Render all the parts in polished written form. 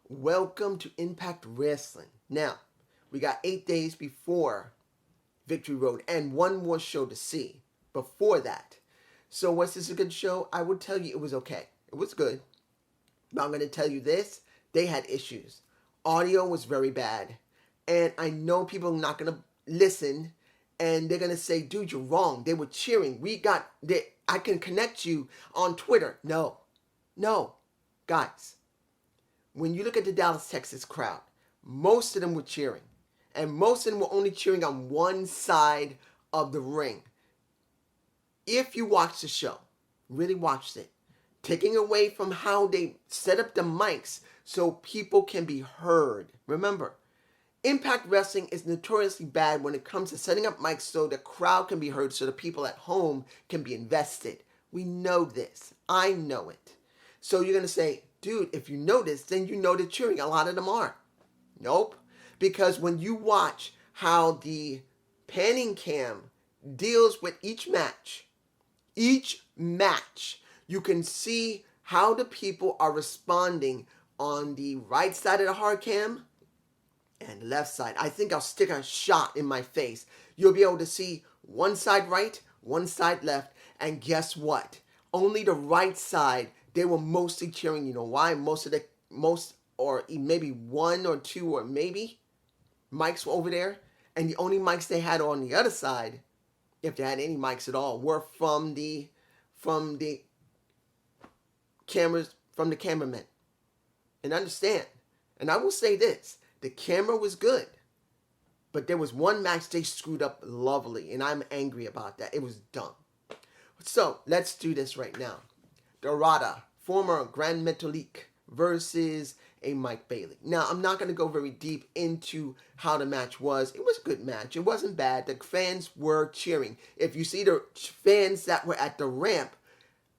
Welcome to Impact Wrestling. Now, we got 8 days before Victory Road and one more show to see before that. So, was this a good show? I would tell you it was okay. It was good. But I'm going to tell you this, they had issues. Audio was very bad. And I know people are not going to listen and they're going to say, dude, you're wrong. They were cheering. I can connect you on Twitter. No. Guys, when you look at the Dallas, Texas crowd, most of them were cheering. And most of them were only cheering on one side of the ring. If you watch the show, really watched it, taking away from how they set up the mics so people can be heard. Remember, Impact Wrestling is notoriously bad when it comes to setting up mics so the crowd can be heard, so the people at home can be invested. We know this. I know it. So you're going to say, dude, if you know this, then you know they're cheering. A lot of them are. Nope. Because when you watch how the panning cam deals with each match, you can see how the people are responding on the right side of the hard cam and left side. I think I'll stick a shot in my face. You'll be able to see one side right, one side left, and guess what? Only the right side, they were mostly cheering. You know why? Or maybe one or two or maybe mics were over there, and the only mics they had on the other side, if they had any mics at all, were from the cameras, from the cameramen. And understand, and I will say this, the camera was good, but there was one match they screwed up lovely, and I'm angry about that. It was dumb. So, let's do this right now. Dorada, former Grand Metalik, versus a Mike Bailey. Now, I'm not going to go very deep into how the match was. It was a good match. It wasn't bad. The fans were cheering. If you see the fans that were at the ramp,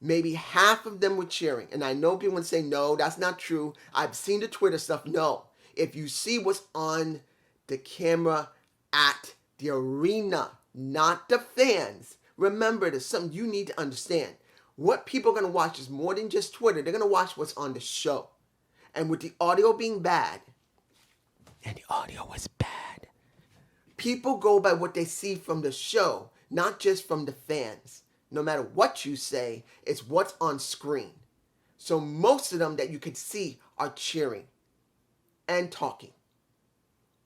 maybe half of them were cheering. And I know people would say, no, that's not true. I've seen the Twitter stuff. No. If you see what's on the camera at the arena, not the fans, remember, there's something you need to understand. What people are going to watch is more than just Twitter. They're going to watch what's on the show. And with the audio being bad, and the audio was bad, people go by what they see from the show, not just from the fans. No matter what you say, it's what's on screen. So most of them that you could see are cheering and talking.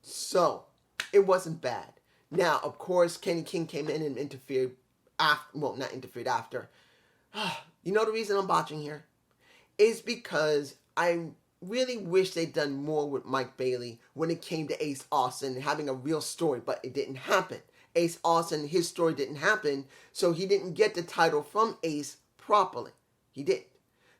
So it wasn't bad. Now, of course, Kenny King came in and interfered after, well, not interfered after. You know the reason I'm botching here? Is because I really wish they'd done more with Mike Bailey when it came to Ace Austin and having a real story, but it didn't happen. Ace Austin, his story didn't happen, so he didn't get the title from Ace properly. He didn't.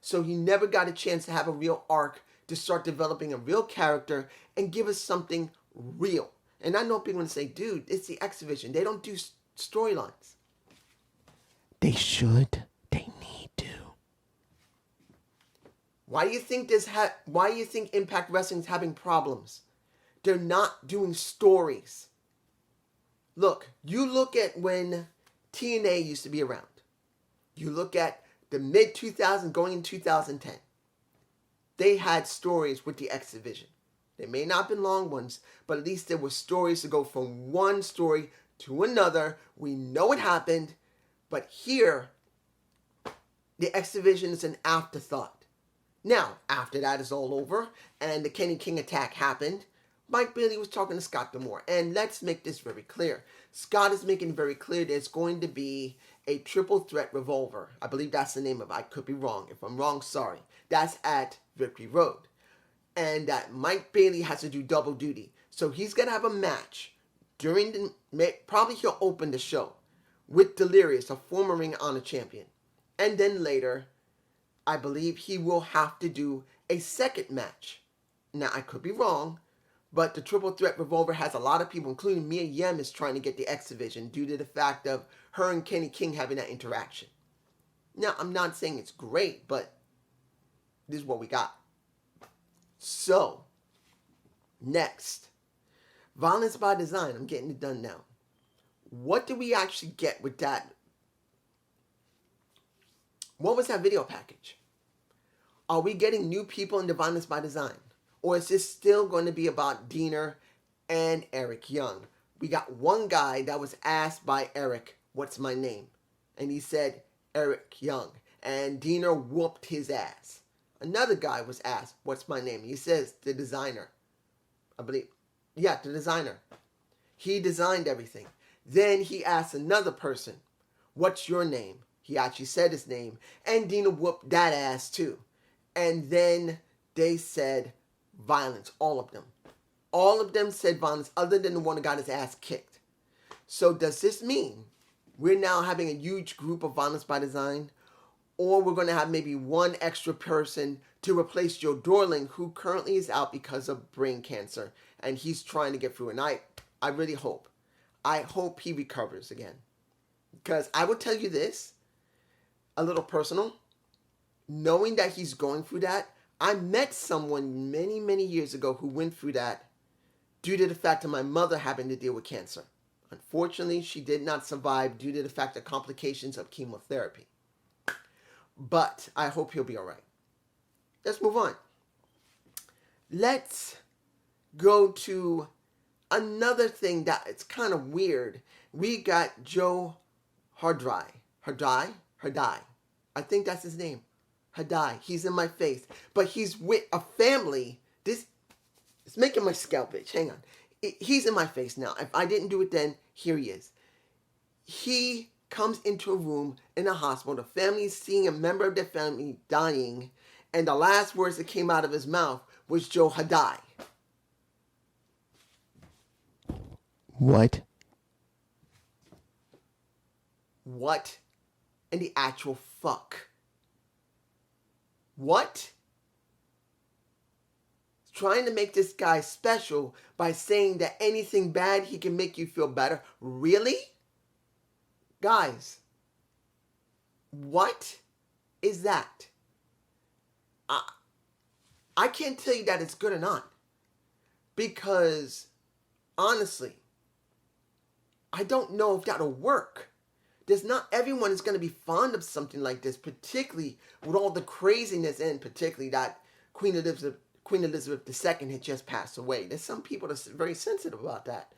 So he never got a chance to have a real arc to start developing a real character and give us something real. And I know people will say, dude, it's the X Division. They don't do storylines. They should. They need to. Why do you think Impact Wrestling's having problems? They're not doing stories. Look, you look at when TNA used to be around. You look at the mid-2000s going in 2010. They had stories with the X Division. They may not have been long ones, but at least there were stories to go from one story to another. We know it happened, but here, the X Division is an afterthought. Now, after that is all over, and the Kenny King attack happened, Mike Bailey was talking to Scott D'Amore. And let's make this very clear. Scott is making very clear there's going to be a triple threat revolver. I believe that's the name of it. I could be wrong. If I'm wrong, sorry. That's at Victory Road. And that Mike Bailey has to do double duty. So he's going to have a match probably he'll open the show with Delirious, a former Ring of Honor champion. And then later, I believe he will have to do a second match. Now, I could be wrong, but the Triple Threat Revolver has a lot of people, including Mia Yim, is trying to get the X Division due to the fact of her and Kenny King having that interaction. Now, I'm not saying it's great, but this is what we got. So, next, Violence by Design. I'm getting it done now. What did we actually get with that? What was that video package? Are we getting new people in Violence by Design? Or is this still going to be about Diener and Eric Young? We got one guy that was asked by Eric, what's my name? And he said, Eric Young. And Diener whooped his ass. Another guy was asked, what's my name? He says, the designer. I believe. Yeah, the designer. He designed everything. Then he asked another person, what's your name? He actually said his name. And Diener whooped that ass too. And then they said violence, all of them. All of them said violence other than the one who got his ass kicked. So does this mean we're now having a huge group of violence by design? Or we're going to have maybe one extra person to replace Joe Dorling, who currently is out because of brain cancer. And he's trying to get through. And I really hope. I hope he recovers again. Because I will tell you this, a little personal. Knowing that he's going through that, I met someone many, many years ago who went through that due to the fact of my mother having to deal with cancer. Unfortunately, she did not survive due to the fact of complications of chemotherapy. But I hope he'll be all right. Let's move on. Let's go to another thing that it's kind of weird. We got Joe Hardai. I think that's his name. Hardai. He's in my face. But he's with a family. This is making my scalp itch. Hang on. He's in my face now. If I didn't do it then, here he is. He comes into a room in a hospital. The family is seeing a member of their family dying. And the last words that came out of his mouth was Joe Hardai. What? What in the actual fuck? What? Trying to make this guy special by saying that anything bad, he can make you feel better. Really? Guys, what is that? I can't tell you that it's good or not. Because, honestly, I don't know if that'll work. There's not everyone is going to be fond of something like this, particularly with all the craziness and particularly that Queen Elizabeth II had just passed away. There's some people that are very sensitive about that.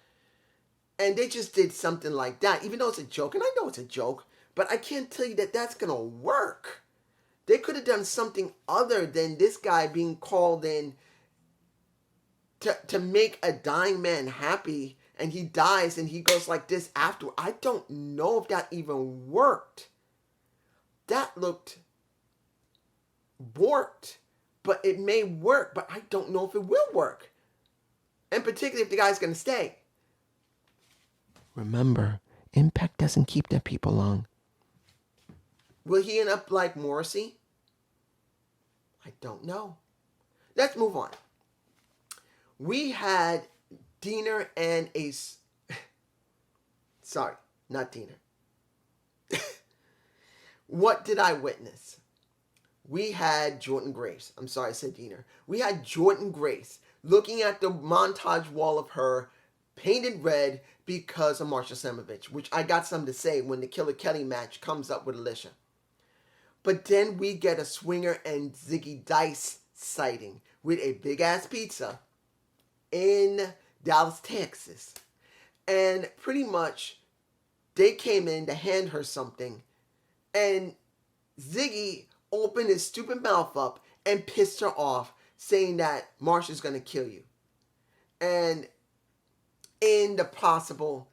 And they just did something like that, even though it's a joke. And I know it's a joke, but I can't tell you that that's going to work. They could have done something other than this guy being called in to make a dying man happy, and he dies and he goes like this after. I don't know if that even worked. That looked warped, but it may work, but I don't know if it will work. And particularly if the guy's going to stay. Remember, Impact doesn't keep their people long. Will he end up like Morrissey? I don't know. Let's move on. We had Diener and Ace. Sorry, not Diener. What did I witness? We had Jordynne Grace. I'm sorry, I said Diener. We had Jordynne Grace looking at the montage wall of her painted red because of Marsha Slamovich, which I got something to say when the Killer Kelly match comes up with Alicia. But then we get a Swinger and Ziggy Dice sighting with a big-ass pizza in Dallas, Texas. And pretty much they came in to hand her something, and Ziggy opened his stupid mouth up and pissed her off, saying that Marsha's going to kill you. And in the possible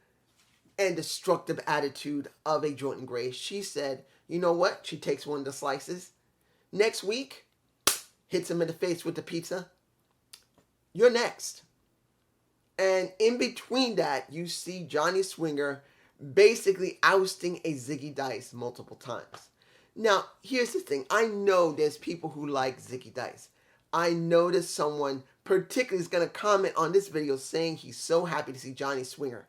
and destructive attitude of a Jordynne Grace, she said, you know what? She takes one of the slices. Next week, hits him in the face with the pizza. You're next. And in between that, you see Johnny Swinger basically ousting a Ziggy Dice multiple times. Now, here's the thing. I know there's people who like Ziggy Dice. I know there's someone particularly is going to comment on this video saying he's so happy to see Johnny Swinger.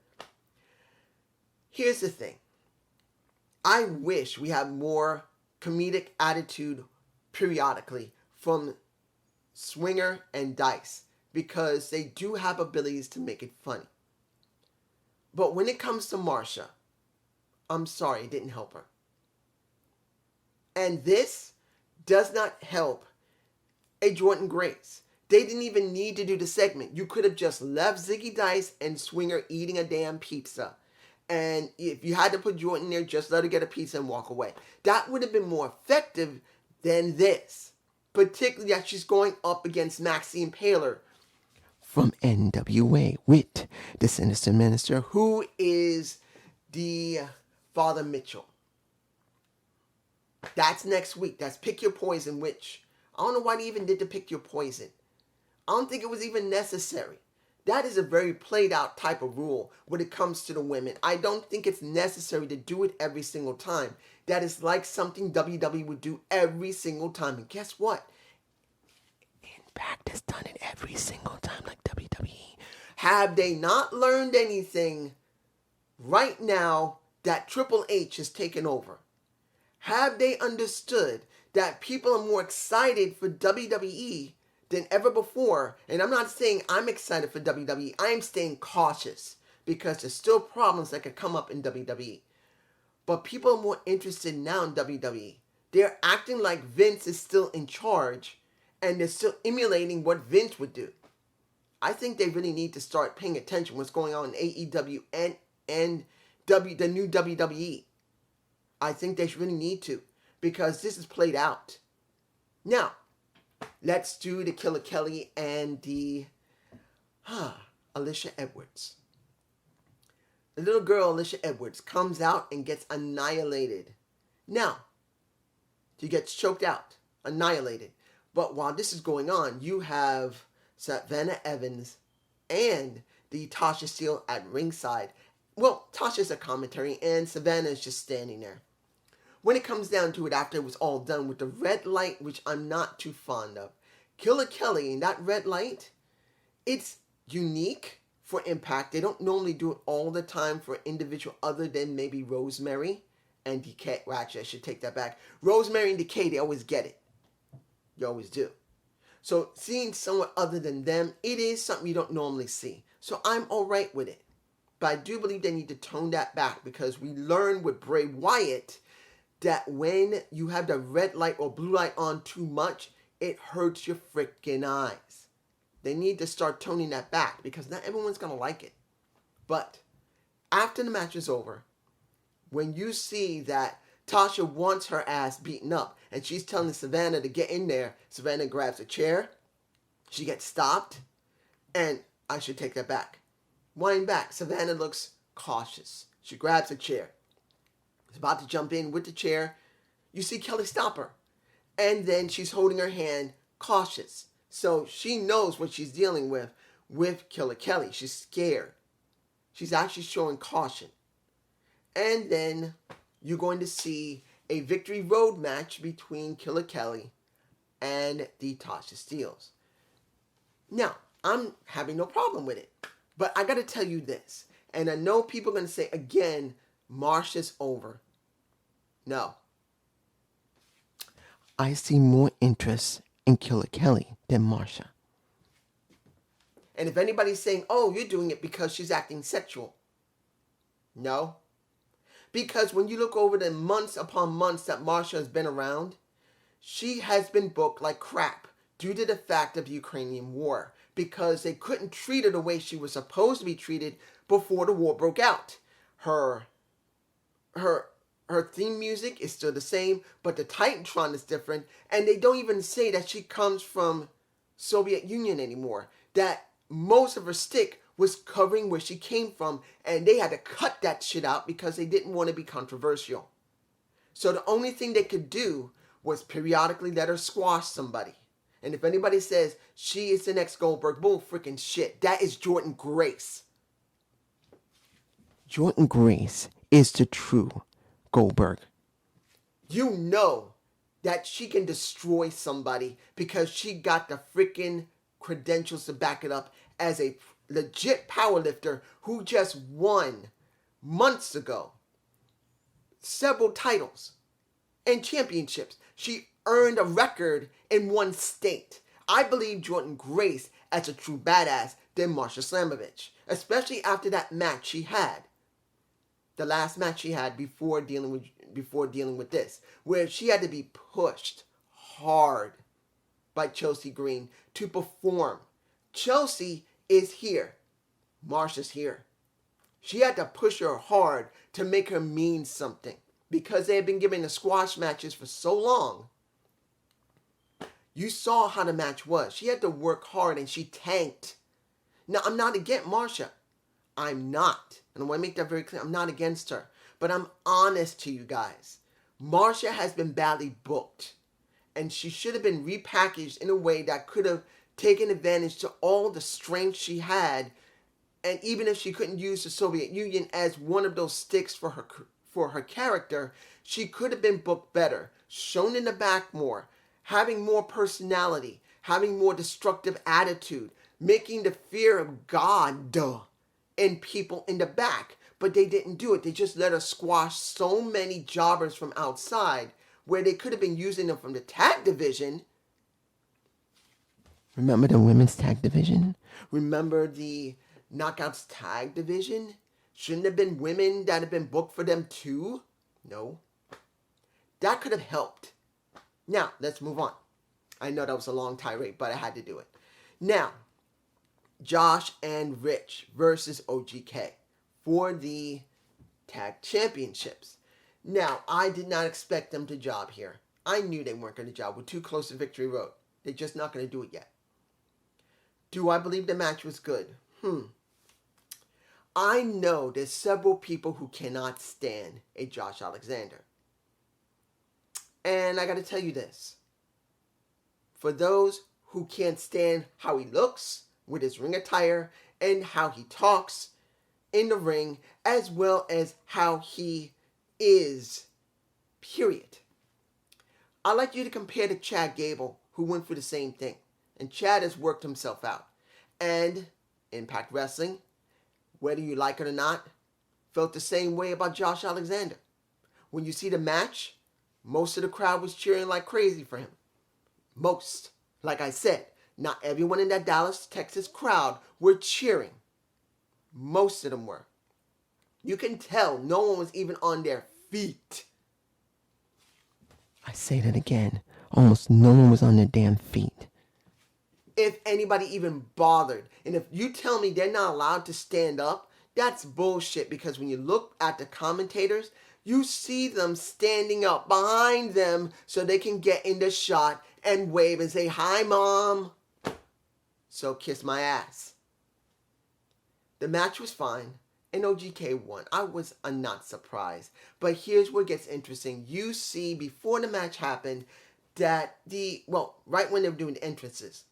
Here's the thing. I wish we had more comedic attitude periodically from Swinger and Dice, because they do have abilities to make it funny. But when it comes to Marsha, I'm sorry, it didn't help her. And this does not help a Jordynne Grace. They didn't even need to do the segment. You could have just left Ziggy Dice and Swinger eating a damn pizza. And if you had to put Jordan there, just let her get a pizza and walk away. That would have been more effective than this. Particularly that she's going up against Maxine Paler from NWA with the Sinister Minister, who is the Father Mitchell. That's next week. That's Pick Your Poison, which I don't know why they even did the Pick Your Poison. I don't think it was even necessary. That is a very played out type of rule when it comes to the women. I don't think it's necessary to do it every single time. That is like something WWE would do every single time. And guess what? Impact has done it every single time like WWE. Have they not learned anything right now that Triple H has taken over? Have they understood that people are more excited for WWE than ever before? And I'm not saying I'm excited for WWE. I'm staying cautious because there's still problems that could come up in WWE. But people are more interested now in WWE. They're acting like Vince is still in charge and they're still emulating what Vince would do. I think they really need to start paying attention to what's going on in AEW and the new WWE. I think they really need to, because this is played out. Now, let's do the Killer Kelly and the Alicia Edwards. The little girl, Alicia Edwards, comes out and gets annihilated. Now, she gets choked out, annihilated. But while this is going on, you have Savannah Evans and the Tasha Steele at ringside. Well, Tasha's a commentary and Savannah is just standing there. When it comes down to it, after it was all done with the red light, which I'm not too fond of, Killer Kelly and that red light, it's unique for Impact. They don't normally do it all the time for an individual other than maybe Rosemary and Decay. Well, actually, I should take that back. Rosemary and Decay, they always get it. You always do. So seeing someone other than them, it is something you don't normally see. So I'm all right with it. But I do believe they need to tone that back, because we learned with Bray Wyatt that when you have the red light or blue light on too much, it hurts your freaking eyes. They need to start toning that back, because not everyone's going to like it. But after the match is over, when you see that Tasha wants her ass beaten up and she's telling Savannah to get in there, Savannah grabs a chair, she gets stopped, and I should take that back. Wind back, Savannah looks cautious. She grabs a chair. She's about to jump in with the chair. You see Kelly stop her. And then she's holding her hand, cautious. So she knows what she's dealing with Killer Kelly. She's scared. She's actually showing caution. And then you're going to see a Victory Road match between Killer Kelly and the Tasha Steeles. Now, I'm having no problem with it. But I got to tell you this. And I know people are going to say, again, Marsha's over. No. I see more interest in Killer Kelly than Marsha. And if anybody's saying, oh, you're doing it because she's acting sexual. No. Because when you look over the months upon months that Marsha has been around, she has been booked like crap due to the fact of the Ukrainian war. Because they couldn't treat her the way she was supposed to be treated before the war broke out. Her theme music is still the same, but the Titantron is different, and they don't even say that she comes from Soviet Union anymore. That most of her stick was covering where she came from, and they had to cut that shit out because they didn't want to be controversial. So the only thing they could do was periodically let her squash somebody. And if anybody says she is the next Goldberg, bull freaking shit. That is Jordynne Grace. Jordynne Grace is the true Goldberg. You know that she can destroy somebody because she got the freaking credentials to back it up as a legit powerlifter who just won months ago several titles and championships. She earned a record in one state. I believe Jordynne Grace as a true badass than Marsha Slamovich, especially after that match she had. The last match she had before dealing with this, where she had to be pushed hard by Chelsea Green to perform. Chelsea is here. Marsha's here. She had to push her hard to make her mean something because they had been giving the squash matches for so long. You saw how the match was. She had to work hard and she tanked. Now, I'm not against Marsha. I'm not. And I want to make that very clear. I'm not against her. But I'm honest to you guys. Marsha has been badly booked. And she should have been repackaged in a way that could have taken advantage to all the strength she had. And even if she couldn't use the Soviet Union as one of those sticks for her character, she could have been booked better, shown in the back more, having more personality, having more destructive attitude, making the fear of God in people in the back. But they didn't do it. They just let her squash so many jobbers from outside where they could have been using them from the tag division. Remember the women's tag division? Remember the Knockouts tag division? Shouldn't have been women that have been booked for them too? No. That could have helped. Now, let's move on. I know that was a long tirade, but I had to do it. Now, Josh and Rich versus OGK for the tag championships. Now, I did not expect them to job here. I knew they weren't going to job. We're too close to Victory Road. They're just not going to do it yet. Do I believe the match was good? I know there's several people who cannot stand a Josh Alexander. And I got to tell you this. For those who can't stand how he looks with his ring attire and how he talks in the ring, as well as how he is, period. I'd like you to compare to Chad Gable, who went through the same thing. And Chad has worked himself out. And Impact Wrestling, whether you like it or not, felt the same way about Josh Alexander. When you see the match, most of the crowd was cheering like crazy for him. Most. Like I said, not everyone in that Dallas, Texas crowd were cheering. Most of them were. You can tell no one was even on their feet. I say that again. Almost no one was on their damn feet. If anybody even bothered. And if you tell me they're not allowed to stand up, that's bullshit. Because when you look at the commentators, you see them standing up behind them so they can get in the shot and wave and say, "Hi, Mom." So kiss my ass. The match was fine, and OGK won. I was not surprised. But here's where it gets interesting. You see, before the match happened, that right when they were doing the entrances,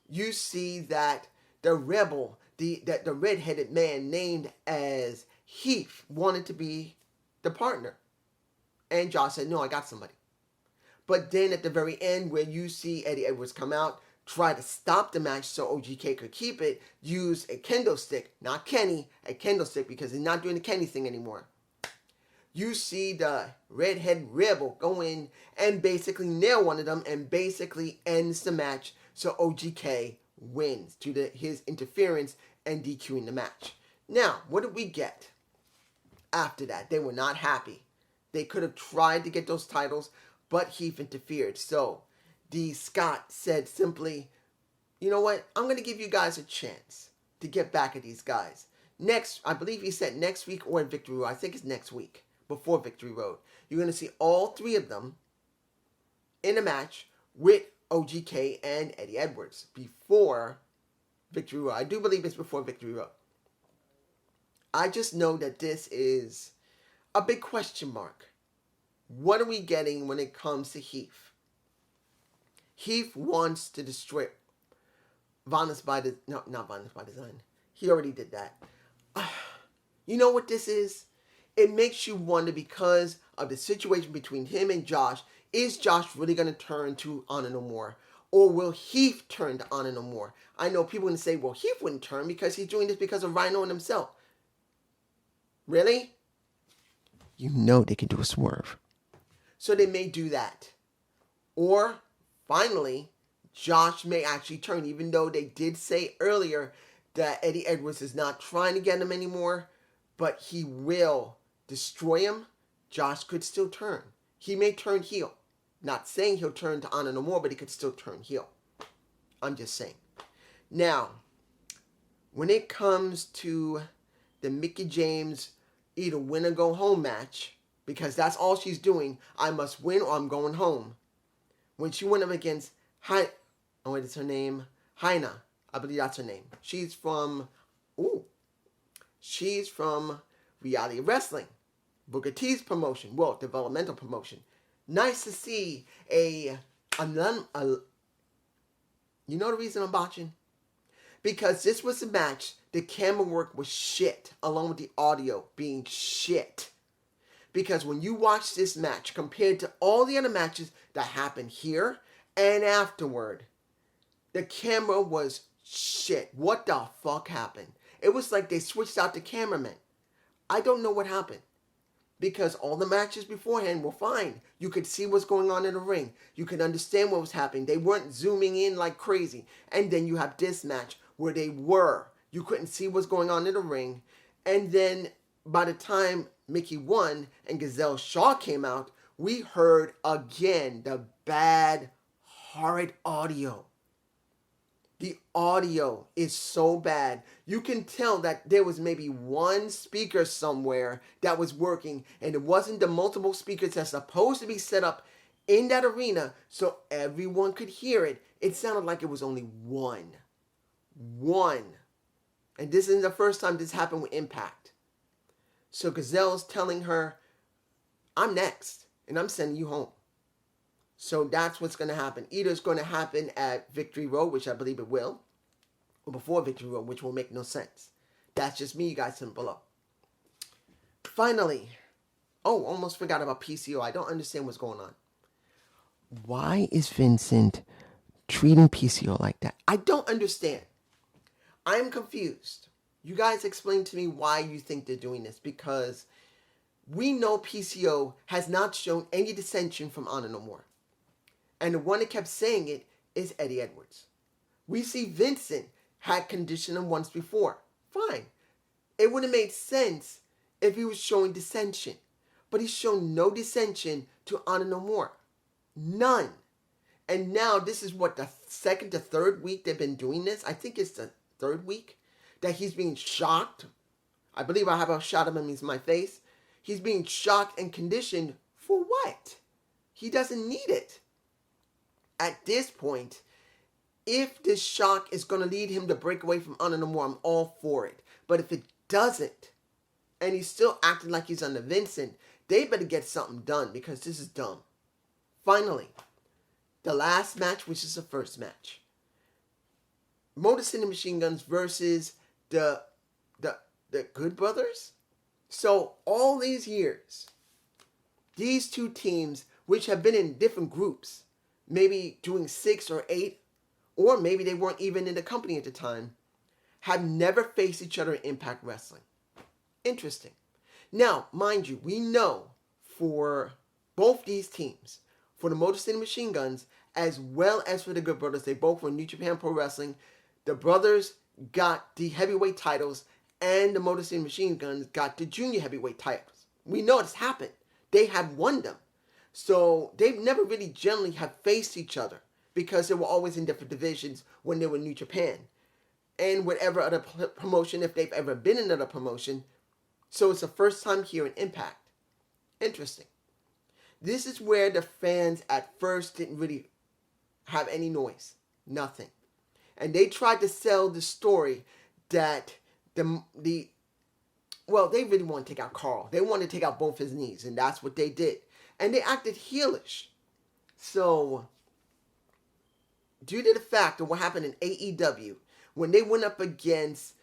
you see that the rebel, the red-headed man named as Heath, wanted to be the partner. And Josh said, "No, I got somebody." But then at the very end, where you see Eddie Edwards come out, try to stop the match so OGK could keep it, use a kendo stick, not Kenny, a kendo stick, because he's not doing the Kenny thing anymore. You see the redhead rebel go in and basically nail one of them and basically ends the match so OGK wins due to his interference and DQing the match. Now, what did we get after that? They were not happy. They could have tried to get those titles, but Heath interfered. So D. Scott said simply, "You know what? I'm going to give you guys a chance to get back at these guys. Next, I believe he said next week or at Victory Road. I think it's next week, before Victory Road. You're going to see all three of them in a match with OGK and Eddie Edwards before Victory Road. I do believe it's before Victory Road. I just know that this is a big question mark. What are we getting when it comes to Heath? Heath wants to destroy Violence by Design. No, not Violence by Design. He already did that. You know what this is? It makes you wonder, because of the situation between him and Josh, is Josh really going to turn to Honor No More? Or will Heath turn to Honor No More? I know people are going to say, well, Heath wouldn't turn because he's doing this because of Rhino and himself. Really? You know they can do a swerve. So they may do that. Or, finally, Josh may actually turn, even though they did say earlier that Eddie Edwards is not trying to get him anymore, but he will destroy him. Josh could still turn. He may turn heel. Not saying he'll turn to Honor No More, but he could still turn heel. I'm just saying. Now, when it comes to the Mickie James either win or go home match, because that's all she's doing, I must win or I'm going home. When she went up against what is her name? Hyena. I believe that's her name. She's from Reality Wrestling. Booker T's promotion. Well, developmental promotion. Nice to see you know the reason I'm botching? Because this was a match, the camera work was shit, along with the audio being shit. Because when you watch this match, compared to all the other matches that happened here and afterward, the camera was shit. What the fuck happened? It was like they switched out the cameraman. I don't know what happened. Because all the matches beforehand were fine. You could see what's going on in the ring. You could understand what was happening. They weren't zooming in like crazy. And then you have this match where they were. You couldn't see what's going on in the ring. And then by the time Mickie won and Giselle Shaw came out, we heard again the bad, horrid audio. The audio is so bad. You can tell that there was maybe one speaker somewhere that was working, and it wasn't the multiple speakers that's supposed to be set up in that arena so everyone could hear it. It sounded like it was only one. One. And this isn't the first time this happened with Impact. So Giselle's telling her, I'm next, and I'm sending you home. So that's what's going to happen. Either it's going to happen at Victory Road, which I believe it will, or before Victory Road, which will make no sense. That's just me, you guys, send below. Finally, almost forgot about PCO. I don't understand what's going on. Why is Vincent treating PCO like that? I don't understand. I'm confused. You guys explain to me why you think they're doing this, because we know PCO has not shown any dissension from Honor No More. And the one that kept saying it is Eddie Edwards. We see Vincent had conditioned him once before. Fine. It would have made sense if he was showing dissension. But he's shown no dissension to Honor No More. None. And now this is what, the second to third week they've been doing this? I think it's the third week that he's being shocked. I believe I have a shot of him in my face. He's being shocked and conditioned for what? He doesn't need it. At this point, if this shock is going to lead him to break away from Honor No More, I'm all for it. But if it doesn't, and he's still acting like he's under Vincent, they better get something done, because this is dumb. Finally, the last match, which is the first match. Motor City Machine Guns versus the Good Brothers. So all these years, these two teams, which have been in different groups, maybe doing 6 or 8, or maybe they weren't even in the company at the time, have never faced each other in Impact Wrestling. Interesting. Now, mind you, we know for both these teams, for the Motor City Machine Guns, as well as for the Good Brothers, they both were New Japan Pro Wrestling. The brothers got the heavyweight titles, and the Motor City Machine Guns got the junior heavyweight titles. We know it's happened. They have won them. So they've never really generally have faced each other, because they were always in different divisions when they were New Japan. And whatever other promotion, if they've ever been in another promotion. So it's the first time here in Impact. Interesting. This is where the fans at first didn't really have any noise. Nothing. And they tried to sell the story that they really want to take out Carl. They wanted to take out both his knees, and that's what they did. And they acted heelish. So, due to the fact of what happened in AEW, when they went up against,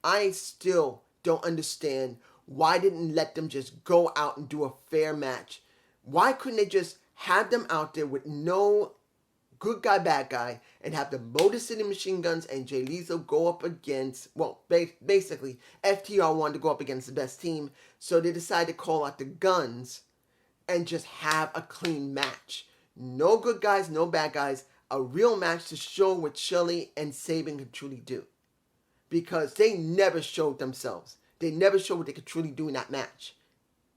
I still don't understand why didn't let them just go out and do a fair match. Why couldn't they just have them out there with no good guy, bad guy, and have the Motor City Machine Guns and Jay Lethal go up against, basically, FTR wanted to go up against the best team, so they decided to call out the Guns and just have a clean match. No good guys, no bad guys, a real match to show what Shelley and Sabin could truly do. Because they never showed themselves. They never showed what they could truly do in that match.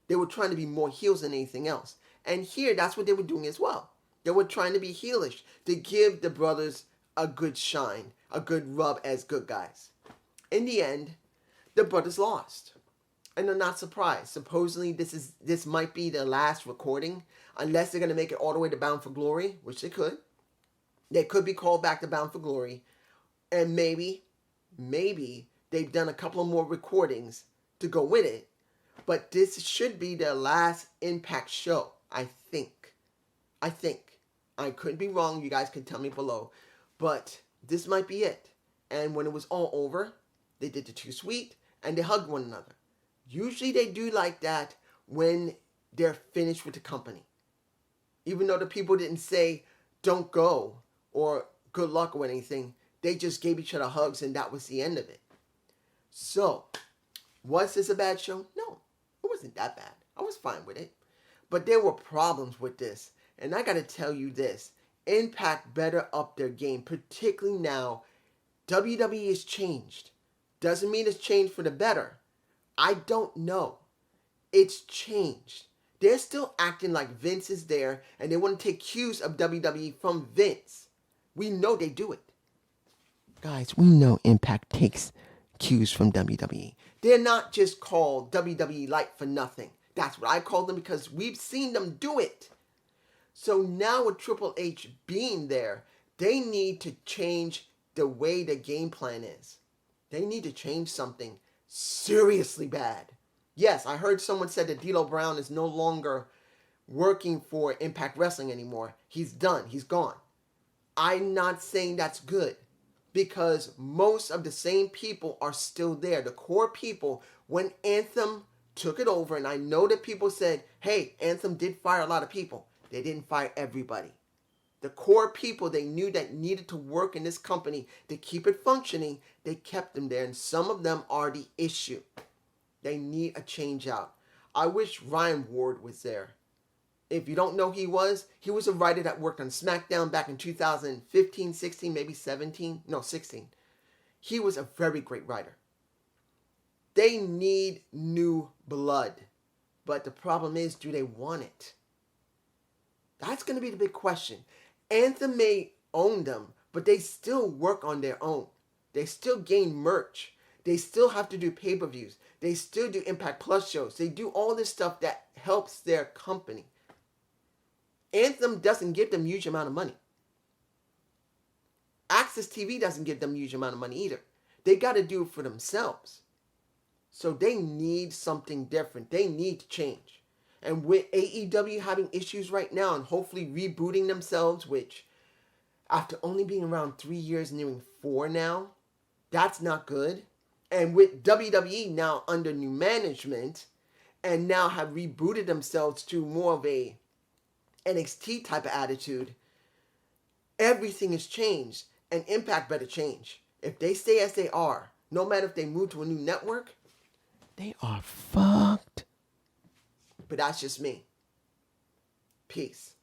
They were trying to be more heels than anything else. And here, that's what they were doing as well. They were trying to be heelish to give the brothers a good shine, a good rub as good guys. In the end, the brothers lost. And I'm not surprised. Supposedly, this might be the last recording, unless they're going to make it all the way to Bound for Glory, which they could. They could be called back to Bound for Glory. And maybe they've done a couple of more recordings to go with it. But this should be their last Impact show, I think. I could be wrong. You guys can tell me below. But this might be it. And when it was all over, they did the Too Sweet and they hugged one another. Usually they do like that when they're finished with the company. Even though the people didn't say, don't go, or good luck or anything, they just gave each other hugs and that was the end of it. So, was this a bad show? No, it wasn't that bad. I was fine with it. But there were problems with this. And I gotta tell you this, Impact better up their game, particularly now. WWE has changed. Doesn't mean it's changed for the better. I don't know. It's changed. They're still acting like Vince is there and they want to take cues of WWE from Vince. We know they do it. Guys, we know Impact takes cues from WWE. They're not just called WWE Light for nothing. That's what I call them because we've seen them do it. So now with Triple H being there, they need to change the way the game plan is. They need to change something seriously bad. Yes, I heard someone said that D'Lo Brown is no longer working for Impact Wrestling anymore. He's done. He's gone. I'm not saying that's good because most of the same people are still there. The core people, when Anthem took it over, and I know that people said, hey, Anthem did fire a lot of people. They didn't fire everybody. The core people they knew that needed to work in this company to keep it functioning, they kept them there. And some of them are the issue. They need a change out. I wish Ryan Ward was there. If you don't know who he was a writer that worked on SmackDown back in 2015, 16, maybe 17. No, 16. He was a very great writer. They need new blood. But the problem is, do they want it? That's going to be the big question. Anthem may own them, but they still work on their own. They still gain merch. They still have to do pay-per-views. They still do Impact Plus shows. They do all this stuff that helps their company. Anthem doesn't give them a huge amount of money. Access TV doesn't give them a huge amount of money either. They got to do it for themselves. So they need something different. They need to change. And with AEW having issues right now and hopefully rebooting themselves, which after only being around 3 years, nearing 4 now, that's not good. And with WWE now under new management and now have rebooted themselves to more of a NXT type of attitude, everything has changed and Impact better change. If they stay as they are, no matter if they move to a new network, they are fucked. But that's just me. Peace.